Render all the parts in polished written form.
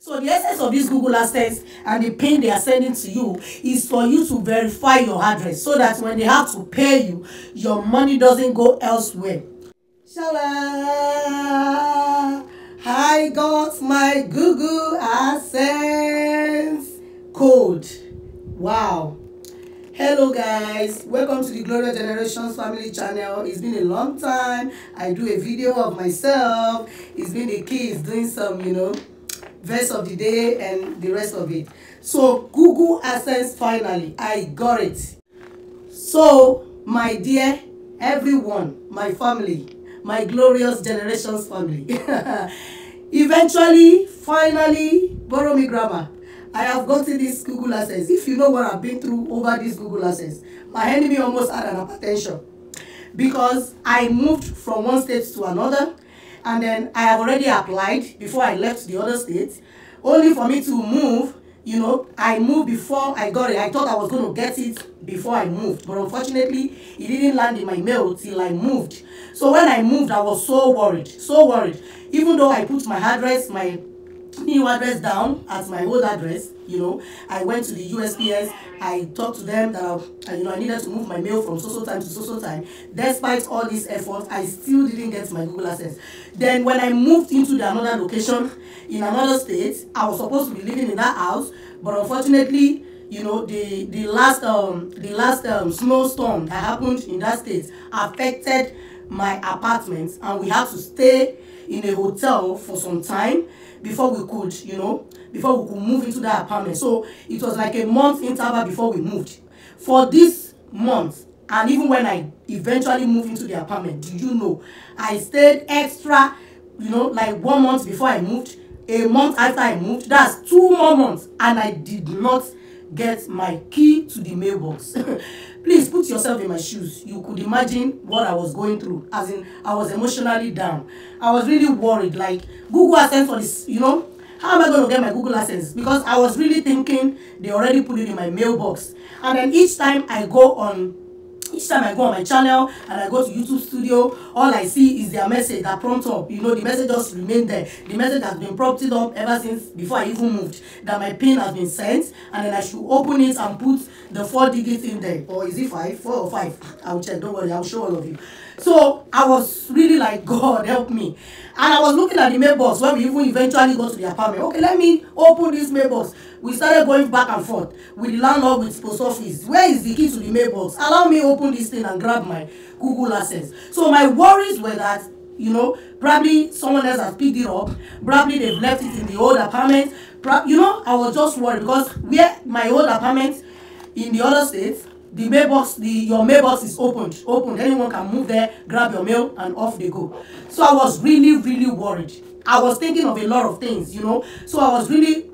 So the essence of this Google AdSense and the pin they are sending to you is for you to verify your address so that when they have to pay you, your money doesn't go elsewhere. Shala! I got my Google AdSense code. Wow. Hello guys, welcome to the Glorious Generations Family channel. It's been a long time. I do a video of myself. It's been the kids doing some, verse of the day and the rest of it. So Google AdSense, finally I got it. So my dear everyone, my family, my Glorious Generations family, eventually, finally, borrow me grammar, I have gotten this Google AdSense. If you know what I've been through over this Google AdSense, my enemy almost had an hypertension because I moved from one state to another, and then I have already applied before I left the other state, only for me to move. I moved before I got it. I thought I was going to get it before I moved, but unfortunately, it didn't land in my mail till I moved. So when I moved, I was so worried, so worried. Even though I put my address, my new address down as my old address, I went to the USPS. I talked to them that I needed to move my mail from so time to so time. Despite all these efforts, I still didn't get my Google AdSense. Then when I moved into another location in another state, I was supposed to be living in that house, but unfortunately, the last snowstorm that happened in that state affected my apartment, and we had to stay in a hotel for some time before we could, move into that apartment. So it was like a month interval before we moved. For this month, and even when I eventually moved into the apartment, do you know, I stayed extra, like 1 month before I moved, a month after I moved, that's 2 more months, and I did not get my key to the mailbox. Please put yourself in my shoes. You could imagine what I was going through. As in, I was emotionally down. I was really worried. Like, Google AdSense for this, how am I going to get my Google AdSense? Because I was really thinking they already put it in my mailbox. And then each time I go on my channel and I go to YouTube Studio, all I see is their message that prompts up. The message just remained there. The message has been prompted up ever since before I even moved, that my pin has been sent, and then I should open it and put the 4 digits in there. Or is it 5? 4 or 5? I'll check, don't worry, I'll show all of you. So I was really like, God help me. And I was looking at the mailbox when we even eventually got to the apartment. Okay, let me open this mailbox. We started going back and forth with the landlord, with post office. Where is the key to the mailbox? Allow me open this thing and grab my Google AdSense. So my worries were that, probably someone else has picked it up. Probably they've left it in the old apartment. I was just worried because where my old apartment in the other states, the mailbox, your mailbox is opened. Anyone can move there, grab your mail, and off they go. So I was really, really worried. I was thinking of a lot of things, So I was really,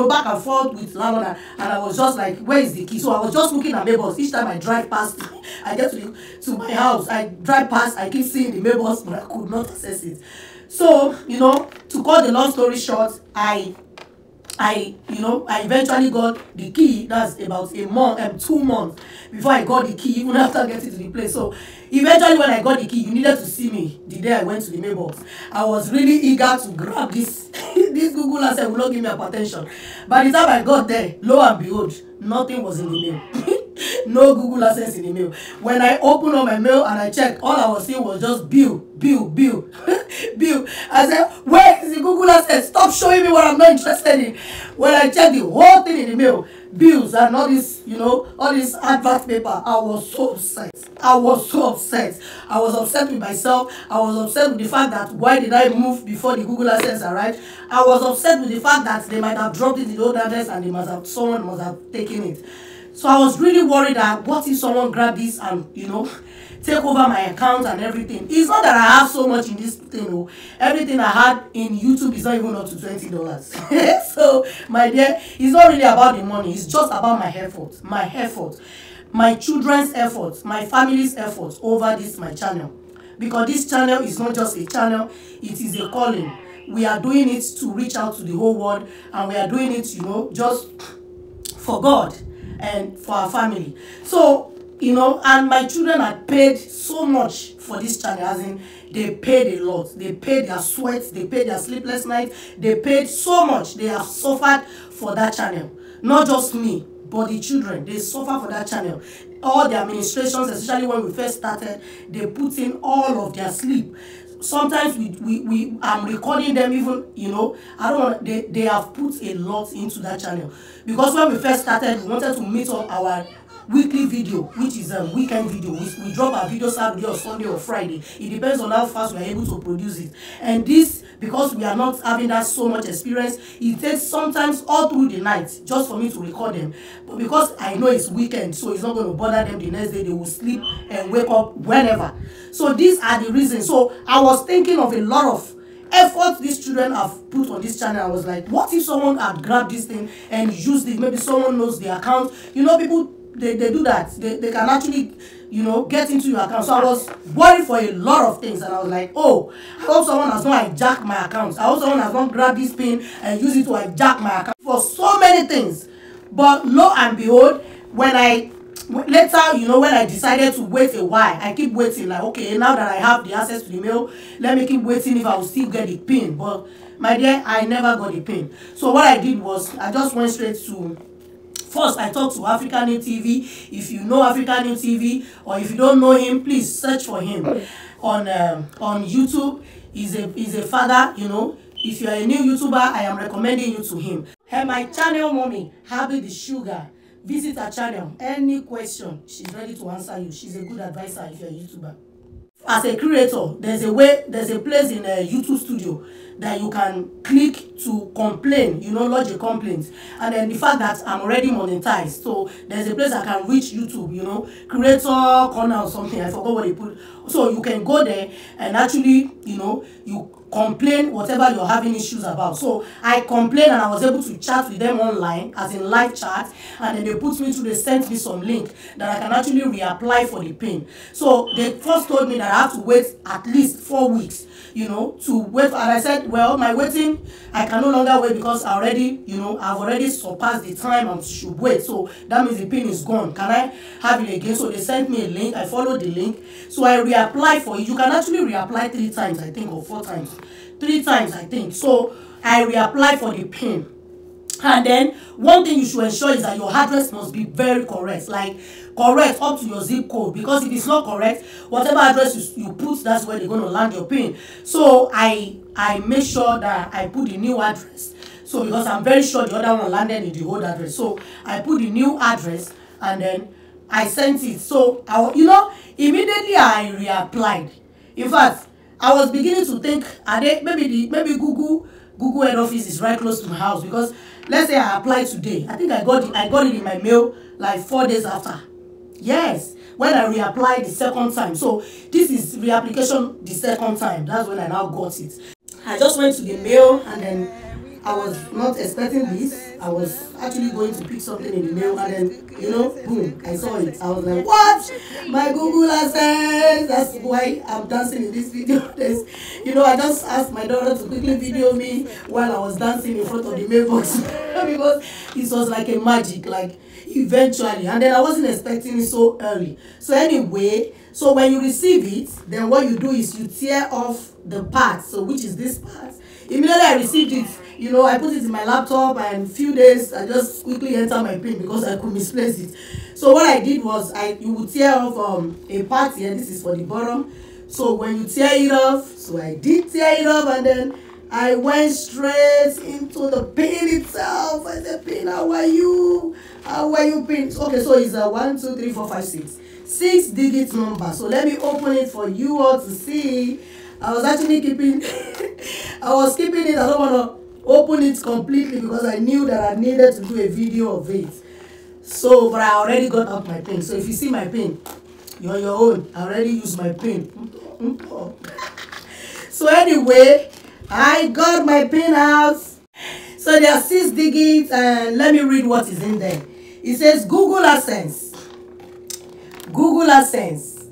back and forth with landlord, and I was just like, where is the key? So I was just looking at mailbox. Each time I drive past, I get to my house, I drive past, I keep seeing the mailbox, but I could not access it. So, to cut the long story short, I eventually got the key. That's about 2 months before I got the key, even after getting to the place. So eventually when I got the key, you needed to see me the day I went to the mailbox. I was really eager to grab this this Google AdSense will not give me hypertension. By the time I got there, lo and behold, nothing was in the mail. No Google AdSense in the mail. When I opened up my mail and I checked, all I was seeing was just bill. Bill. I said, where is the Google AdSense? Stop showing me what I'm not interested in. When I checked the whole thing in the mail, bills and all this, all this advert paper, I was so upset. I was upset with myself. I was upset with the fact that why did I move before the Google AdSense arrived? I was upset with the fact that they might have dropped it in the old address and someone must have taken it. So I was really worried that what if someone grabbed this and, take over my account and everything. It's not that I have so much in this thing. Everything I had in YouTube is not even up to $20. So, my dear, it's not really about the money. It's just about my effort. My children's efforts, my family's efforts over this, my channel. Because this channel is not just a channel, it is a calling. We are doing it to reach out to the whole world, and we are doing it, just for God and for our family. So, and my children had paid so much for this channel, as in they paid a lot. They paid their sweat, they paid their sleepless nights, they paid so much. They have suffered for that channel. Not just me, but the children. They suffer for that channel. All the administrations, especially when we first started, they put in all of their sleep. Sometimes I'm recording them even, you know, I don't want, they have put a lot into that channel. Because when we first started, we wanted to meet up our weekly video, which is a weekend video. We drop our video Saturday or Sunday or Friday. It depends on how fast we are able to produce it. And this, because we are not having that so much experience, it takes sometimes all through the night just for me to record them. But because I know it's weekend, so it's not going to bother them the next day. They will sleep and wake up whenever. So these are the reasons. So I was thinking of a lot of effort these children have put on this channel. I was like, what if someone had grabbed this thing and used it? Maybe someone knows the account. You know, people, they do that. They can actually, you know, get into your account. So I was worried for a lot of things, and I was like, oh, I hope someone has not hijacked my account. I hope someone has not grabbed this pin and used it to hijack my account for so many things. But lo and behold, when I later, you know, when I decided to wait a while, I keep waiting, like, okay, now that I have the access to the mail, let me keep waiting if I will still get the pin. But my dear, I never got the pin. So what I did was I just went straight to, first I talked to Africa New TV. If you know Africa New TV, or if you don't know him, please search for him on YouTube. He's a father, you know. If you are a new YouTuber, I am recommending you to him. And my channel mommy, Happy the Sugar. Visit her channel. Any question, she's ready to answer you. She's a good advisor if you're a YouTuber. As a creator, there's a place in a YouTube studio that you can click to complain, you know, lodge a complaint. And then the fact that I'm already monetized, so there's a place I can reach YouTube, you know, creator corner or something. I forgot what they put. So you can go there and actually, you know, you complain whatever you're having issues about. So I complained, and I was able to chat with them online, as in live chat, and then they put me through, they sent me some link that I can actually reapply for the pin. So they first told me that I have to wait at least 4 weeks, you know, to wait. And I said, well, my waiting, I can no longer wait because I already, you know, I've already surpassed the time I should wait. So that means the pin is gone. Can I have it again? So they sent me a link. I followed the link. So I reapplied for it. You can actually reapply 3 times, I think, or 4 times. 3 times, I think. So I reapply for the pin. And then one thing you should ensure is that your address must be very correct, like correct up to your zip code, because if it's not correct, whatever address you put, that's where they're going to land your pin. So I make sure that I put the new address. So because I'm very sure the other one landed in the old address, so I put the new address and then I sent it. So you know, immediately I reapplied. In fact, I was beginning to think, are they maybe Google head office is right close to my house, because let's say I applied today. I think I got it in my mail like 4 days after. Yes, when I reapplied the second time. So this is reapplication the second time. That's when I now got it. I just went to the mail, and then I was not expecting this. I was actually going to pick something in the mail, and then, you know, boom, I saw it. I was like, what? My Google AdSense. That's why I'm dancing in this video. You know, I just asked my daughter to quickly video me while I was dancing in front of the mailbox because it was like a magic, like eventually. And then I wasn't expecting it so early. So anyway, so when you receive it, then what you do is you tear off the part, so which is this part. Immediately I received it, you know, I put it in my laptop, and few days I just quickly enter my pin because I could misplace it. So what I did was you would tear off a part here. This is for the bottom. So when you tear it off, so I did tear it off, and then I went straight into the pin itself. I said, pin, how are you? How are you, pin? Okay, so it's a 1, 2, 3, 4, 5, 6. 6-digit number. So let me open it for you all to see. I was actually keeping I was keeping it. I don't want to open it completely because I knew that I needed to do a video of it. So, but I already got out my pin. So if you see my pin, you're on your own. I already used my pin. So anyway, I got my pin out. So there are 6 digits, and let me read what is in there. It says Google AdSense. Google AdSense.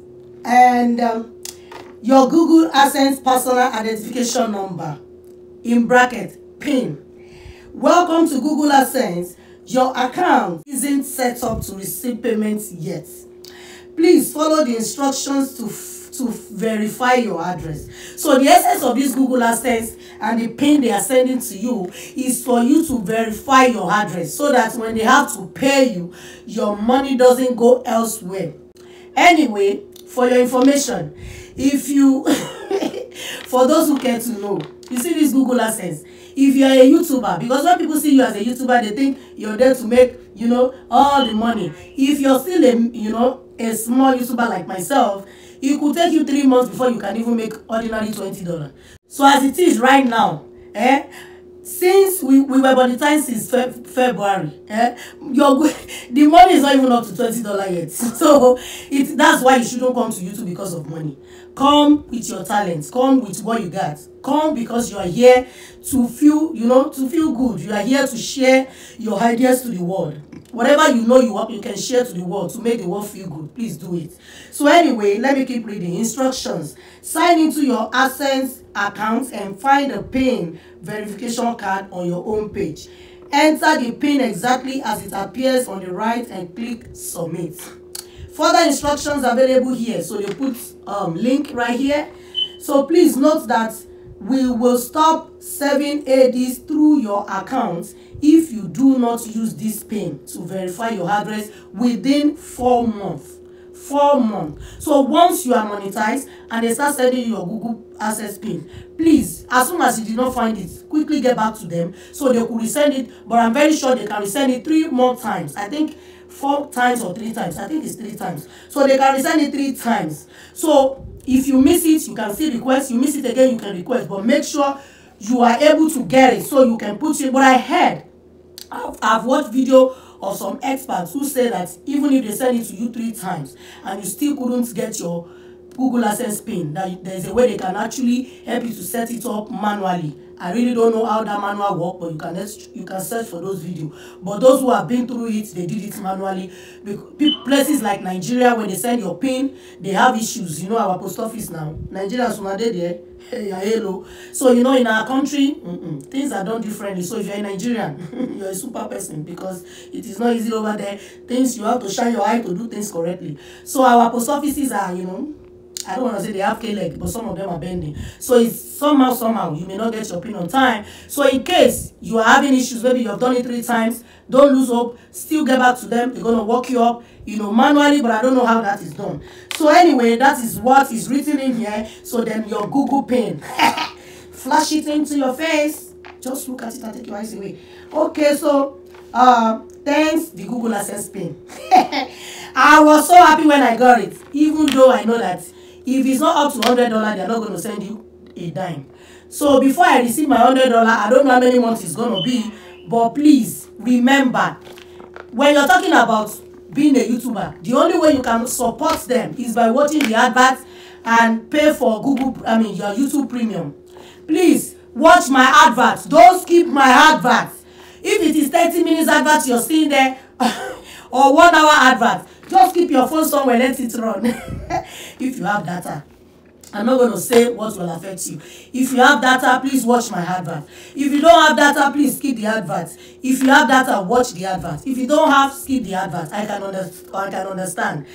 And your Google AdSense personal identification number, in bracket, PIN. Welcome to Google AdSense. Your account isn't set up to receive payments yet. Please follow the instructions to verify your address. So the essence of this Google AdSense and the pin they are sending to you is for you to verify your address, so that when they have to pay you, your money doesn't go elsewhere. Anyway, for your information, if you for those who care to know, you see this Google AdSense, if you are a YouTuber, because when people see you as a YouTuber, they think you're there to make, you know, all the money. If you're still a, you know, a small YouTuber like myself, it could take you 3 months before you can even make ordinary $20. So as it is right now, since we were monetized since February, the money is not even up to $20 yet. So that's why you shouldn't come to YouTube because of money. Come with your talents. Come with what you got. Come because you are here to feel, you know, to feel good. You are here to share your ideas to the world. Whatever you know you can share to the world to make the world feel good. Please do it. So anyway, let me keep reading. Instructions. Sign into your AdSense account and find a PIN verification card on your home page. Enter the PIN exactly as it appears on the right and click submit. Further instructions available here. So they put link right here. So please note that we will stop serving ADs through your account if you do not use this PIN to verify your address within 4 months. 4 months. So once you are monetized and they start sending you your Google AdSense PIN, please, as soon as you did not find it, quickly get back to them so they could resend it. But I'm very sure they can resend it 3 more times. I think 4 times or 3 times. I think it's 3 times. So they can resend it 3 times. So if you miss it, you can still request. You miss it again, you can request. But make sure you are able to get it so you can put it. But I heard, I've watched video of some experts who say that even if they send it to you 3 times and you still couldn't get your Google AdSense PIN, that there's a way they can actually help you to set it up manually. I really don't know how that manual works, but you can search for those videos. But those who have been through it, they did it manually. Places like Nigeria, when they send your PIN, they have issues. You know, our post office now, Nigeria is one day there. Hello. So you know, in our country, things are done differently. So if you're a Nigerian, you're a super person, because it is not easy over there. Things, you have to shine your eye to do things correctly. So our post offices are, you know, I don't want to say they have K-leg, but some of them are bending. So it's somehow you may not get your PIN on time. So in case you are having issues, maybe you have done it 3 times, don't lose hope. Still get back to them. They're going to walk you up, you know, manually, but I don't know how that is done. So anyway, that is what is written in here. So then your Google PIN, flash it into your face. Just look at it and take your eyes away. Okay, so thanks, the Google AdSense PIN. I was so happy when I got it, even though I know that if it's not up to $100, they're not going to send you a dime. So before I receive my $100, I don't know how many months it's going to be. But please remember, when you're talking about being a YouTuber, the only way you can support them is by watching the adverts and pay for your YouTube Premium. Please watch my adverts. Don't skip my adverts. If it is 30 minutes advert you're seeing there, or 1 hour advert, just keep your phone somewhere, let it run. If you have data, I'm not going to say what will affect you. If you have data, please watch my advert. If you don't have data, please skip the advert. If you have data, watch the advert. If you don't have, skip the advert. I can understand.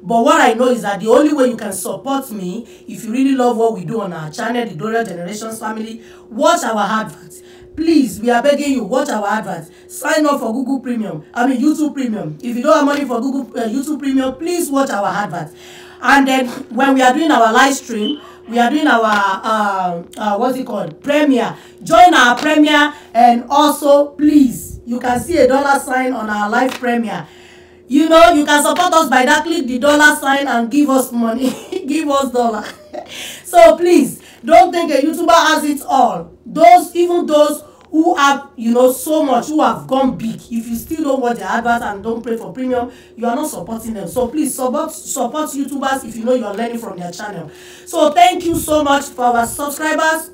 But what I know is that the only way you can support me, if you really love what we do on our channel, the Dorial Generations Family, watch our adverts. Please, we are begging you, watch our adverts. Sign up for Google Premium. YouTube Premium. If you don't have money for YouTube Premium, please watch our adverts. And then when we are doing our live stream, we are doing our what's it called, premiere. Join our premiere, and also please, you can see a $sign on our live premiere. You know, you can support us by that. Click the $sign and give us money. Give us dollar. So please, don't think a YouTuber has it all. Even those who have, you know, so much, who have gone big, if you still don't watch the adverts and don't pay for premium, you are not supporting them. So please support YouTubers if you know you are learning from their channel. So thank you so much for our subscribers,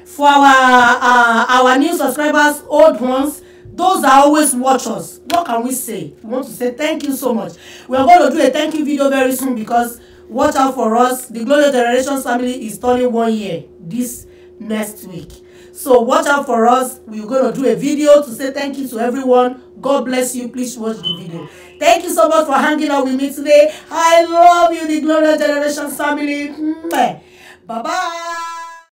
for our new subscribers, old ones. Those that always watch us. What can we say? We want to say thank you so much. We are going to do a thank you video very soon, because watch out for us. The Global Generations Family is turning 1 year this next week. So watch out for us. We're going to do a video to say thank you to everyone. God bless you. Please watch the video. Thank you so much for hanging out with me today. I love you, the Glorious Generations family. Bye bye.